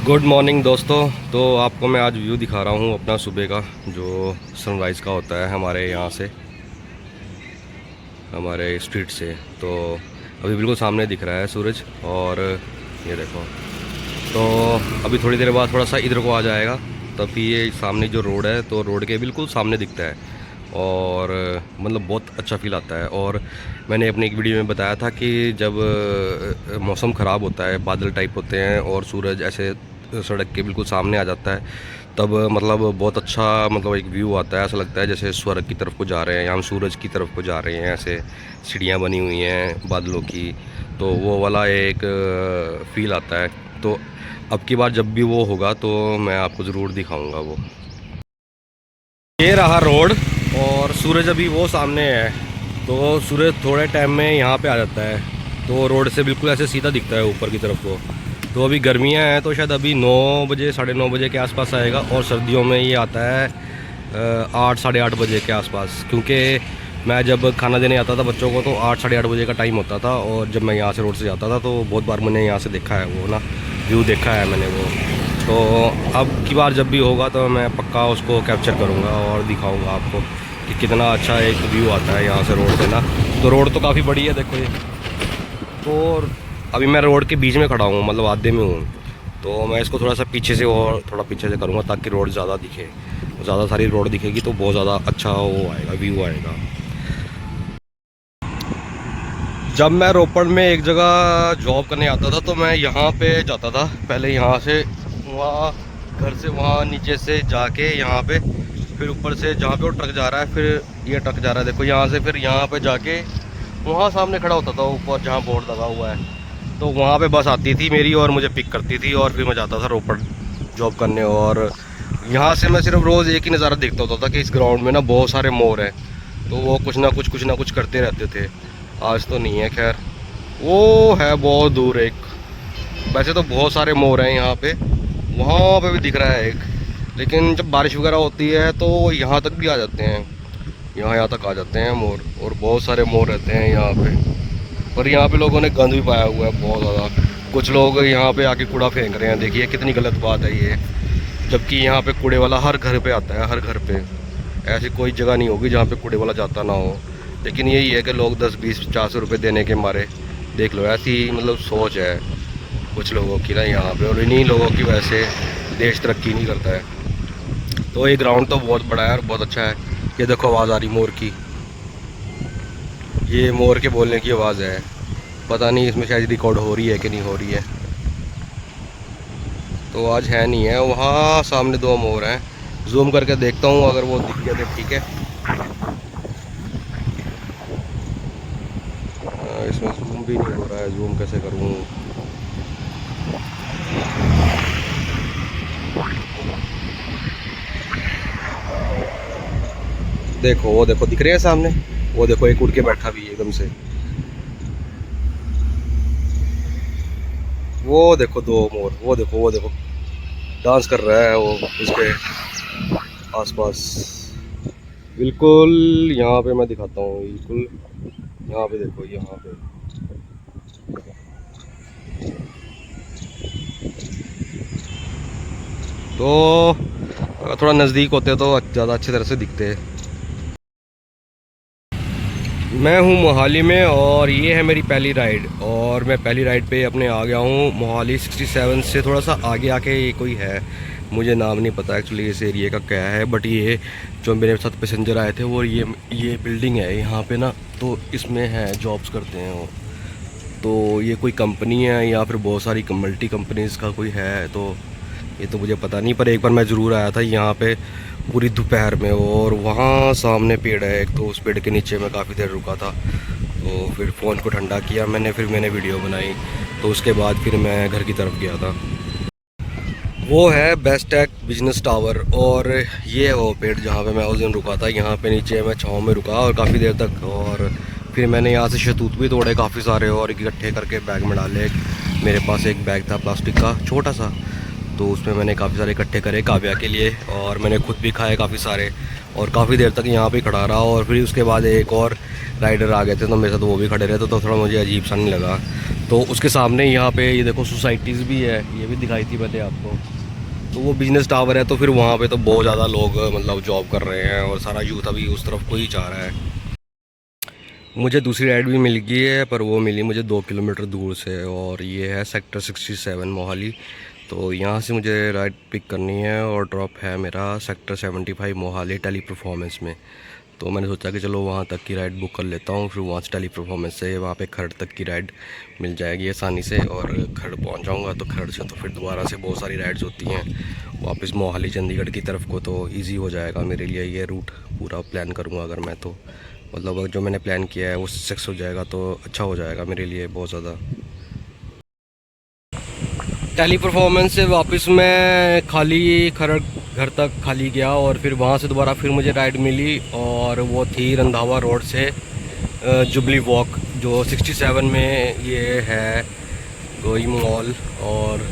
Good morning दोस्तों। तो आपको मैं आज व्यू दिखा रहा हूँ अपना सुबह का, जो सनराइज़ का होता है हमारे यहाँ से, हमारे स्ट्रीट से। तो अभी बिल्कुल सामने दिख रहा है सूरज, और ये देखो। तो अभी थोड़ी देर बाद थोड़ा सा इधर को आ जाएगा, तब ये सामने जो रोड है, तो रोड के बिल्कुल सामने दिखता है, और मतलब बहुत अच्छा फील आता है। और मैंने अपनी एक वीडियो में बताया था कि जब मौसम ख़राब होता है, बादल टाइप होते हैं और सूरज ऐसे सड़क के बिल्कुल सामने आ जाता है, तब मतलब बहुत अच्छा मतलब एक व्यू आता है। ऐसा लगता है जैसे स्वर्ग की तरफ को जा रहे हैं, या हम सूरज की तरफ को जा रहे हैं। ऐसे सीढ़ियाँ बनी हुई हैं बादलों की, तो वो वाला एक फ़ील आता है। तो अब की बार जब भी वो होगा तो मैं आपको ज़रूर दिखाऊंगा वो। ये रहा रोड, और सूरज अभी वो सामने है, तो सूरज थोड़े टाइम में यहाँ पे आ जाता है, तो रोड से बिल्कुल ऐसे सीधा दिखता है ऊपर की तरफ को। तो अभी गर्मियाँ हैं, तो शायद अभी 9 बजे 9:30 बजे के आसपास आएगा, और सर्दियों में ये आता है 8 साढ़े 8 बजे के आसपास। क्योंकि मैं जब खाना देने आता था बच्चों को, तो 8 साढ़े 8 बजे का टाइम होता था, और जब मैं यहाँ से रोड से जाता था तो बहुत बार मैंने यहाँ से देखा है वो ना, व्यू देखा है मैंने वो। तो अब की बार जब भी होगा तो मैं पक्का उसको कैप्चर करूँगा और दिखाऊँगा आपको कि कितना अच्छा एक व्यू आता है यहाँ से रोड से ना। तो रोड तो काफ़ी बड़ी है, देखो ये। तो अभी मैं रोड के बीच में खड़ा हूँ, मतलब आधे में हूँ। तो मैं इसको थोड़ा सा पीछे से और थोड़ा पीछे से करूँगा, ताकि रोड ज़्यादा दिखे। ज़्यादा सारी रोड दिखेगी तो बहुत ज़्यादा अच्छा वो आएगा, व्यू आएगा। जब मैं रोपड़ में एक जगह जॉब करने आता था, तो मैं यहाँ पे जाता था पहले, यहाँ से वहाँ घर से वहाँ नीचे से जाके यहाँ पे, फिर ऊपर से जहाँ पे वो ट्रक जा रहा है, फिर ये ट्रक जा रहा है देखो यहाँ से, फिर यहाँ पे जाके वहाँ सामने खड़ा होता था ऊपर जहाँ बोर्ड लगा हुआ है। तो वहाँ पे बस आती थी मेरी और मुझे पिक करती थी, और फिर मैं जाता था रोपड़ जॉब करने। और यहाँ से मैं सिर्फ रोज़ एक ही नज़ारा देखता होता था कि इस ग्राउंड में ना बहुत सारे मोर हैं, तो वो कुछ ना कुछ करते रहते थे। आज तो नहीं है, खैर वो है बहुत दूर एक। वैसे तो बहुत सारे मोर हैं यहाँ पे, वहाँ पे भी दिख रहा है एक, लेकिन जब बारिश वगैरह होती है तो यहाँ तक भी आ जाते हैं, यहाँ तक आ जाते हैं मोर, और बहुत सारे मोर रहते हैं यहाँ पे। पर यहाँ पे लोगों ने गंद भी पाया हुआ है बहुत ज़्यादा। कुछ लोग यहाँ पे आके कूड़ा फेंक रहे हैं, देखिए कितनी गलत बात है ये। जबकि यहाँ पे कूड़े वाला हर घर पे आता है, हर घर पे। ऐसी कोई जगह नहीं होगी जहाँ पे कूड़े वाला जाता ना हो। लेकिन यही है कि लोग 10 20 50 रुपये देने के मारे, देख लो, ऐसी मतलब सोच है कुछ लोगों की ना यहाँ पे। और इन्हीं लोगों की वजह से देश तरक्की नहीं करता है। तो ये ग्राउंड तो बहुत बड़ा है और बहुत अच्छा है। ये देखो आवाज़ आ रही मोर की, ये मोर के बोलने की आवाज़ है। पता नहीं इसमें शायद रिकॉर्ड हो रही है कि नहीं हो रही है। तो आज है नहीं है, वहाँ सामने 2 मोर हैं। जूम करके देखता हूँ, अगर वो दिख गया तो ठीक है। इसमें जूम भी नहीं हो रहा है, जूम कैसे करूँ। देखो वो देखो दिख रहे हैं सामने, वो देखो एक उड़ के बैठा भी है एकदम से। वो देखो 2 मोर, वो देखो डांस कर रहा है वो उसके आसपास। बिल्कुल यहाँ पे मैं दिखाता हूँ, बिल्कुल यहाँ पे देखो, यहाँ पे। तो अगर थोड़ा नज़दीक होते तो ज़्यादा अच्छी तरह से दिखते। मैं हूँ मोहाली में, और ये है मेरी पहली राइड, और मैं पहली राइड पे अपने आ गया हूँ मोहाली 67 से थोड़ा सा आगे आके ये कोई है, मुझे नाम नहीं पता एक्चुअली इस एरिए का क्या है। बट ये जो मेरे साथ पैसेंजर आए थे, वो ये बिल्डिंग है यहाँ पे ना, तो इसमें है, जॉब्स करते हैं वो। तो ये कोई कंपनी है या फिर बहुत सारी मल्टी कंपनीज़ का कोई है, तो ये तो मुझे पता नहीं। पर एक बार मैं ज़रूर आया था यहाँ पे पूरी दोपहर में, और वहाँ सामने पेड़ है एक, तो उस पेड़ के नीचे मैं काफ़ी देर रुका था। तो फिर फ़ोन को ठंडा किया मैंने, फिर मैंने वीडियो बनाई। तो उसके बाद फिर मैं घर की तरफ गया था। वो है बेस्टेक बिजनेस टावर, और ये है वो पेड़ जहाँ पे मैं उस दिन रुका था। यहाँ पे नीचे मैं छाँव में रुका और काफ़ी देर तक, और फिर मैंने यहाँ से शतूत भी तोड़े काफ़ी सारे, और इकट्ठे करके बैग में डाले। मेरे पास एक बैग था प्लास्टिक का छोटा सा, तो उसमें मैंने काफ़ी सारे इकट्ठे करे काव्या के लिए, और मैंने खुद भी खाए काफ़ी सारे। और काफ़ी देर तक यहाँ पे खड़ा रहा। और फिर उसके बाद एक और राइडर आ गए थे तो मेरे साथ वो भी खड़े रहे, तो थोड़ा मुझे अजीब सा नहीं लगा। तो उसके सामने यहाँ पे ये देखो सोसाइटीज़ भी है, ये भी दिखाई थी मैंने आपको। तो वो बिज़नेस टावर है, तो फिर वहाँ पे तो बहुत ज़्यादा लोग मतलब जॉब कर रहे हैं और सारा यूथ अभी उस तरफ को ही जा रहा है। मुझे दूसरी राइड भी मिल गई है, पर वो मिली मुझे 2 किलोमीटर दूर से, और ये है सेक्टर 67 मोहाली। तो यहाँ से मुझे राइड पिक करनी है और ड्रॉप है मेरा सेक्टर 75 मोहाली टेली परफॉर्मेंस में। तो मैंने सोचा कि चलो वहाँ तक की राइड बुक कर लेता हूँ, फिर वहाँ से टेली परफॉर्मेंस से वहाँ पे खरड़ तक की राइड मिल जाएगी आसानी से। और खरड़ पहुँच जाऊँगा तो खरड़ से तो फिर दोबारा से बहुत सारी राइड्स होती हैं वापस मोहाली चंडीगढ़ की तरफ को, तो ईजी हो जाएगा मेरे लिए। ये रूट पूरा प्लान करूँगा अगर मैं, तो मतलब जो मैंने प्लान किया है वो सक्सेस हो जाएगा तो अच्छा हो जाएगा मेरे लिए बहुत ज़्यादा। टेली परफॉर्मेंस से वापस मैं खाली खरड़ घर तक खाली गया, और फिर वहाँ से दोबारा फिर मुझे राइड मिली, और वो थी रंधावा रोड से जुबली वॉक, जो 67 में ये है कोई मॉल, और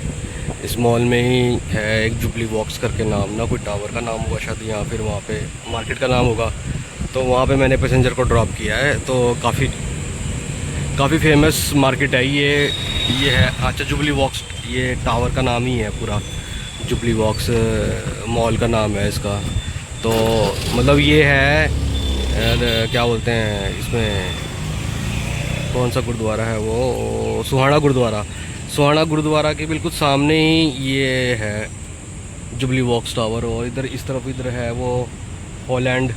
इस मॉल में ही है एक जुबली वॉक्स करके नाम, ना कोई टावर का नाम होगा शायद, या फिर वहाँ पे मार्केट का नाम होगा। तो वहाँ पे मैंने पैसेंजर को ड्रॉप किया है। तो काफ़ी फेमस मार्केट है ये है, अच्छा जुबली वॉक्स, ये टावर का नाम ही है पूरा, जुबली वॉक्स मॉल का नाम है इसका। तो मतलब ये है क्या बोलते हैं इसमें, कौन सा गुरुद्वारा है वो, सुहाना गुरुद्वारा के बिल्कुल सामने ही ये है जुबली वॉक्स टावर। और इधर इस तरफ इधर है वो हॉलैंड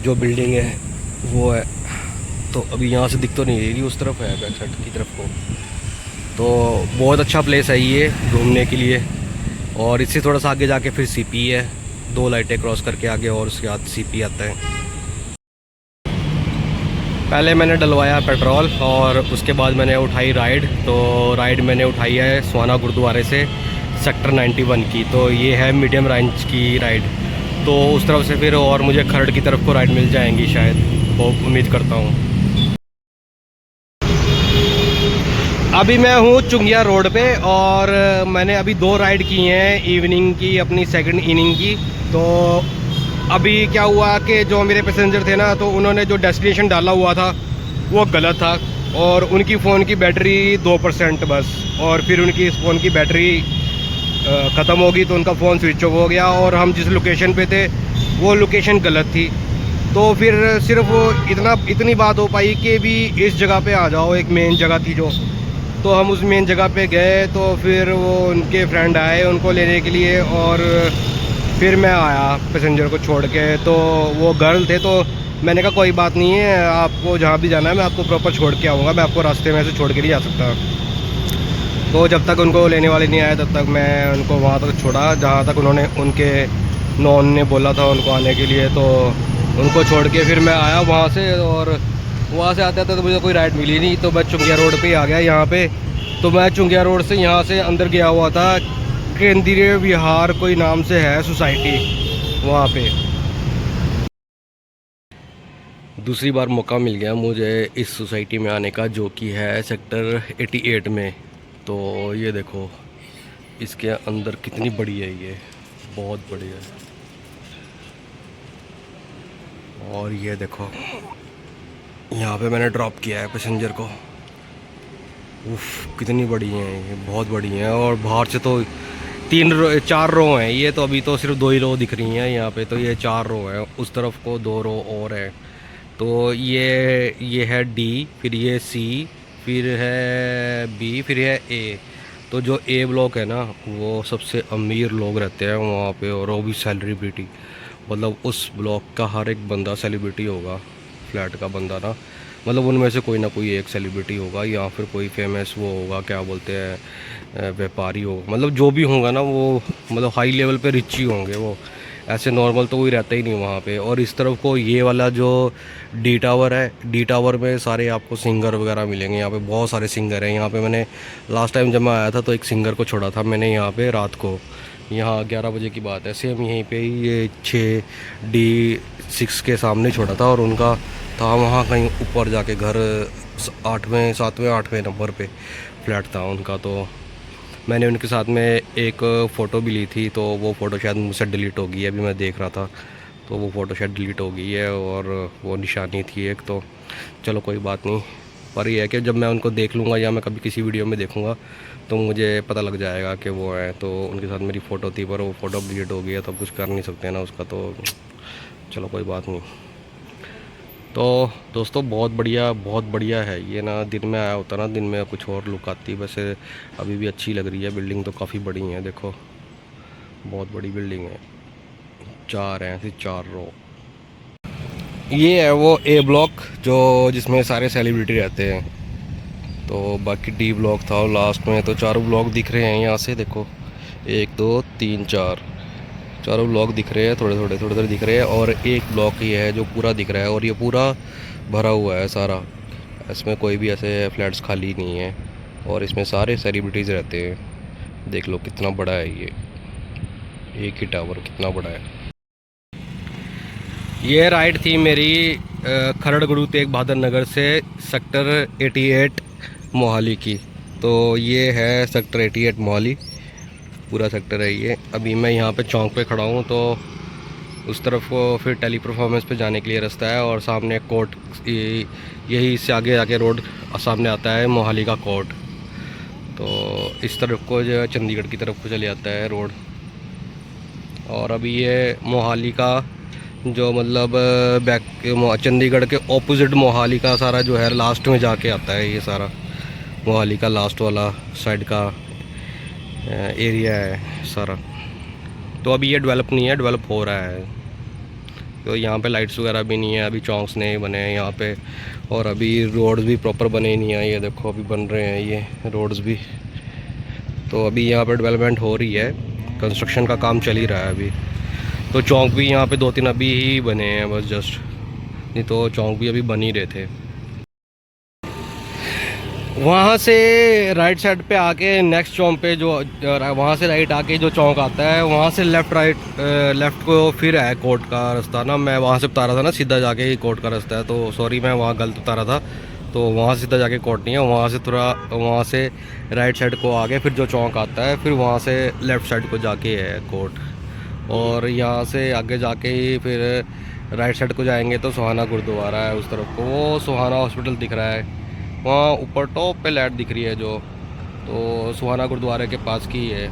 जो बिल्डिंग है वो है। तो अभी यहाँ से दिख तो नहीं रही, उस तरफ है बैक साइड की तरफ को। तो बहुत अच्छा प्लेस है ये घूमने के लिए। और इससे थोड़ा सा आगे जाके फिर सीपी है, 2 लाइटें क्रॉस करके आगे, और उसके बाद सीपी आता है। पहले मैंने डलवाया पेट्रोल और उसके बाद मैंने उठाई राइड। तो राइड मैंने उठाई है सुहाना गुरुद्वारे से सेक्टर 91 की। तो ये है मीडियम रेंज की राइड। तो उस तरफ से फिर और मुझे खरड़ की तरफ को राइड मिल जाएंगी शायद, वो उम्मीद करता हूँ। अभी मैं हूँ चुंगिया रोड पे, और मैंने अभी 2 राइड की हैं इवनिंग की, अपनी सेकंड इनिंग की। तो अभी क्या हुआ कि जो मेरे पैसेंजर थे ना, तो उन्होंने जो डेस्टिनेशन डाला हुआ था वो गलत था, और उनकी फ़ोन की बैटरी 2% बस, और फिर उनकी फ़ोन की बैटरी ख़त्म होगी तो उनका फ़ोन स्विच ऑफ हो गया। और हम जिस लोकेशन पे थे वो लोकेशन गलत थी। तो फिर सिर्फ इतनी बात हो पाई कि भी इस जगह पे आ जाओ, एक मेन जगह थी जो। तो हम उस मेन जगह पे गए, तो फिर वो उनके फ्रेंड आए उनको लेने के लिए, और फिर मैं आया पैसेंजर को छोड़ के। तो वो गर्ल थे, तो मैंने कहा कोई बात नहीं है, आपको जहाँ भी जाना है मैं आपको प्रॉपर छोड़ के आऊँगा, मैं आपको रास्ते में से छोड़ के नहीं जा सकता। तो जब तक उनको लेने वाले नहीं आए तब तक मैं उनको वहाँ तक छोड़ा जहाँ तक उन्होंने उनके नॉन ने बोला था उनको आने के लिए। तो उनको छोड़ के फिर मैं आया वहाँ से, और वहाँ से आते आते तो मुझे कोई राइड मिली नहीं। तो मैं चुंगिया रोड पे आ गया यहाँ पे। तो मैं चुंगिया रोड से यहाँ से अंदर गया हुआ था, केंद्रीय विहार कोई नाम से है सोसाइटी, वहाँ पे। दूसरी बार मौका मिल गया मुझे इस सोसाइटी में आने का, जो कि है सेक्टर 88 में। तो ये देखो इसके अंदर कितनी बड़ी है, ये बहुत बड़ी है। और ये देखो यहाँ पे मैंने ड्रॉप किया है पैसेंजर को। उफ कितनी बड़ी हैं ये, बहुत बड़ी हैं। और बाहर से तो 4 रो हैं ये, तो अभी तो सिर्फ 2 ही रो दिख रही हैं यहाँ पे। तो ये 4 रो हैं, उस तरफ को 2 रो और हैं। तो ये है डी, फिर ये सी, फिर है बी, फिर है ए। तो जो ए ब्लॉक है ना, वो सबसे अमीर लोग रहते हैं वहाँ पे, और वो भी सेलिब्रिटी। मतलब उस ब्लॉक का हर एक बंदा सेलिब्रिटी होगा, फ्लैट का बंदा ना, मतलब उनमें से कोई ना कोई एक सेलिब्रिटी होगा, या फिर कोई फेमस वो होगा, क्या बोलते हैं, व्यापारी होगा। मतलब जो भी होगा ना वो मतलब हाई लेवल पे रिच ही होंगे वो, ऐसे नॉर्मल तो कोई रहता ही नहीं वहाँ पे। और इस तरफ को ये वाला जो डी टावर है, डी टावर में सारे आपको सिंगर वगैरह मिलेंगे। यहाँ पे बहुत सारे सिंगर हैं। यहाँ पे मैंने लास्ट टाइम जब मैं आया था तो एक सिंगर को छोड़ा था मैंने यहाँ पे रात को, यहाँ 11 बजे की बात है, सेम यहीं पे ही ये 6D6 के सामने छोड़ा था। और उनका था वहाँ कहीं ऊपर जाके घर, 8वें 7वें 8वें नंबर पे फ्लैट था उनका। तो मैंने उनके साथ में एक फ़ोटो भी ली थी, तो वो फ़ोटो शायद मुझसे डिलीट हो गई, अभी मैं देख रहा था। तो वो फ़ोटो शायद डिलीट हो गई है, और वो निशानी थी एक, तो चलो कोई बात नहीं। पर यह है कि जब मैं उनको देख लूँगा या मैं कभी किसी वीडियो में देखूँगा तो मुझे पता लग जाएगा कि वो हैं। तो उनके साथ मेरी फ़ोटो थी, पर वो फ़ोटो डिलीट हो गई है, तो अब कुछ कर नहीं सकते ना उसका, तो चलो कोई बात नहीं। तो दोस्तों बहुत बढ़िया है ये ना। दिन में आया होता ना, दिन में कुछ और लुक आती। वैसे अभी भी अच्छी लग रही है, बिल्डिंग तो काफ़ी बड़ी है, देखो बहुत बड़ी बिल्डिंग है, 4 हैं, ऐसे 4 रो। ये है वो ए ब्लॉक जो जिसमें सारे सेलिब्रिटी रहते हैं। तो बाकी डी ब्लॉक था और लास्ट में, तो चारों ब्लॉक दिख रहे हैं यहाँ से, देखो 1 2 3 4, चारों ब्लॉक दिख रहे हैं, थोड़े थोड़े दिख रहे हैं। और एक ब्लॉक ही है जो पूरा दिख रहा है, और ये पूरा भरा हुआ है सारा, इसमें कोई भी ऐसे फ्लैट्स खाली नहीं है, और इसमें सारे सेलिब्रिटीज़ रहते हैं। देख लो कितना बड़ा है ये, एक ही टावर कितना बड़ा है। ये राइड थी मेरी खरड़ गुरु तेग बहादुर नगर से सेक्टर 88 मोहाली की। तो ये है सेक्टर 88 मोहाली, पूरा सेक्टर है ये। अभी मैं यहाँ पे चौक पे खड़ा हूँ, तो उस तरफ को फिर टेली परफॉर्मेंस पे जाने के लिए रास्ता है, और सामने कोर्ट, यही से आगे जाके रोड सामने आता है मोहाली का कोर्ट। तो इस तरफ को जो है चंडीगढ़ की तरफ को चले जाता है रोड। और अभी ये मोहाली का जो मतलब चंडीगढ़ के ऑपोजिट मोहाली का सारा जो है लास्ट में जाके आता है, ये सारा मोहाली का लास्ट वाला साइड का एरिया है सारा। तो अभी ये डेवलप नहीं है, डेवलप हो रहा है। तो यहाँ पे लाइट्स वगैरह भी नहीं है, अभी चौंक्स नहीं बने हैं यहाँ पे, और अभी रोड्स भी प्रॉपर बने नहीं हैं। ये देखो अभी बन रहे हैं ये रोड्स भी। तो अभी यहाँ पे डेवलपमेंट हो रही है, कंस्ट्रक्शन का काम चल ही रहा है अभी। तो चौंक भी यहाँ पे 2-3 अभी ही बने हैं बस जस्ट, नहीं तो चौंक भी अभी बन ही रहे थे। वहाँ से राइट साइड पे आके नेक्स्ट चौंक पे जो, वहाँ से राइट आके जो चौंक आता है, वहाँ से लेफ़्ट को फिर है कोर्ट का रास्ता ना। मैं वहाँ से बता रहा था ना सीधा जाके ही कोर्ट का रास्ता है, तो सॉरी मैं वहाँ गलत बता रहा था। तो वहाँ से सीधा जाके कोर्ट नहीं है, वहाँ से थोड़ा, वहाँ से राइट साइड को आगे फिर जो चौंक आता है, फिर वहाँ से लेफ़्ट साइड को जाके है कोर्ट। और यहाँ से आगे जाके ही फिर राइट साइड को जाएंगे तो सुहाना गुरुद्वारा है उस तरफ को, वो सुहाना हॉस्पिटल दिख रहा है वहाँ ऊपर टॉप पे लाइट दिख रही है जो, तो सुहाना गुरुद्वारे के पास की है।